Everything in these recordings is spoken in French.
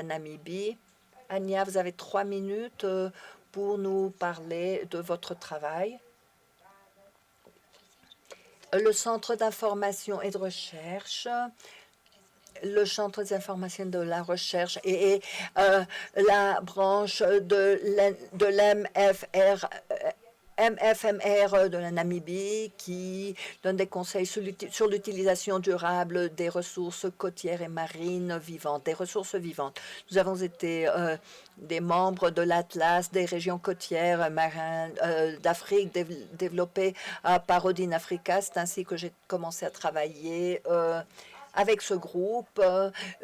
Namibie. Anya, vous avez 3 minutes pour nous parler de votre travail. Le Centre d'information et de recherche, le Centre d'information de la recherche et la branche de l'MFR, MFMR de la Namibie qui donne des conseils sur l'utilisation durable des ressources côtières et marines vivantes, des ressources vivantes. Nous avons été des membres de l'Atlas des régions côtières marines d'Afrique développé par Odin Africa. C'est ainsi que j'ai commencé à travailler avec ce groupe.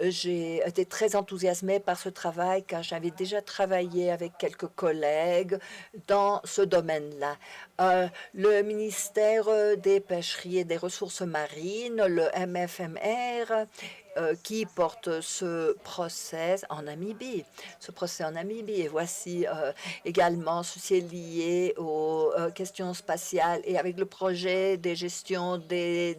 J'ai été très enthousiasmée par ce travail car j'avais déjà travaillé avec quelques collègues dans ce domaine-là. Le ministère des Pêcheries et des Ressources marines, le MFMR, qui porte ce procès en Namibie. Ce procès en Namibie. Et voici également ceci est lié aux questions spatiales et avec le projet des gestions des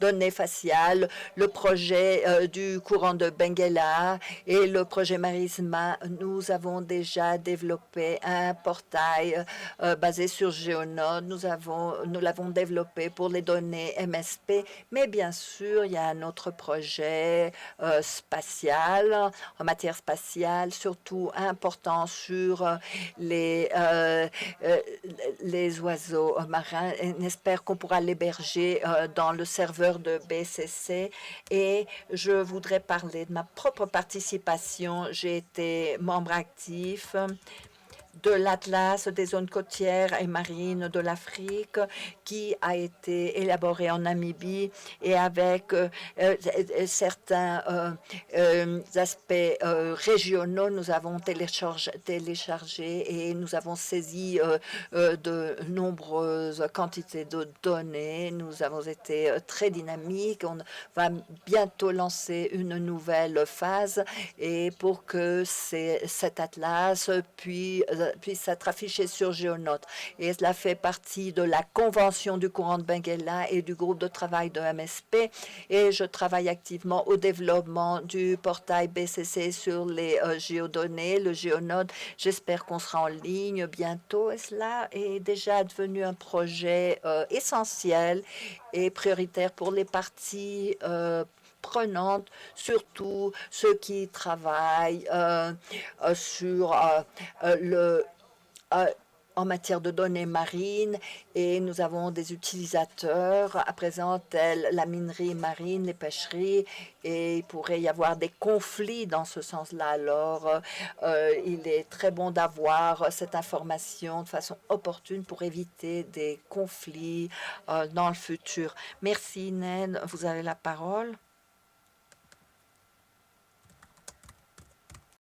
données faciales, le projet du courant de Benguela et le projet Marisma. Nous avons déjà développé un portail basé sur Geonode. Nous l'avons développé pour les données MSP, mais bien sûr, il y a un autre projet spatial, en matière spatiale, surtout important sur les oiseaux marins. On espère qu'on pourra l'héberger dans le serveur de BCC. Et je voudrais parler de ma propre participation. J'ai été membre actif de l'Atlas des zones côtières et marines de l'Afrique qui a été élaboré en Namibie et avec certains aspects régionaux. Nous avons téléchargé et nous avons saisi de nombreuses quantités de données. Nous avons été très dynamiques. On va bientôt lancer une nouvelle phase et pour que cet atlas puisse être affiché sur Géonote. Et cela fait partie de la convention du courant de Benguela et du groupe de travail de MSP. Et je travaille activement au développement du portail BCC sur les géodonnées, le Géonode. J'espère qu'on sera en ligne bientôt. Et cela est déjà devenu un projet essentiel et prioritaire pour les parties prenantes, surtout ceux qui travaillent sur en matière de données marines et nous avons des utilisateurs à présent tels la minerie marine, les pêcheries et il pourrait y avoir des conflits dans ce sens-là. Alors, il est très bon d'avoir cette information de façon opportune pour éviter des conflits dans le futur. Merci, Ned. Vous avez la parole.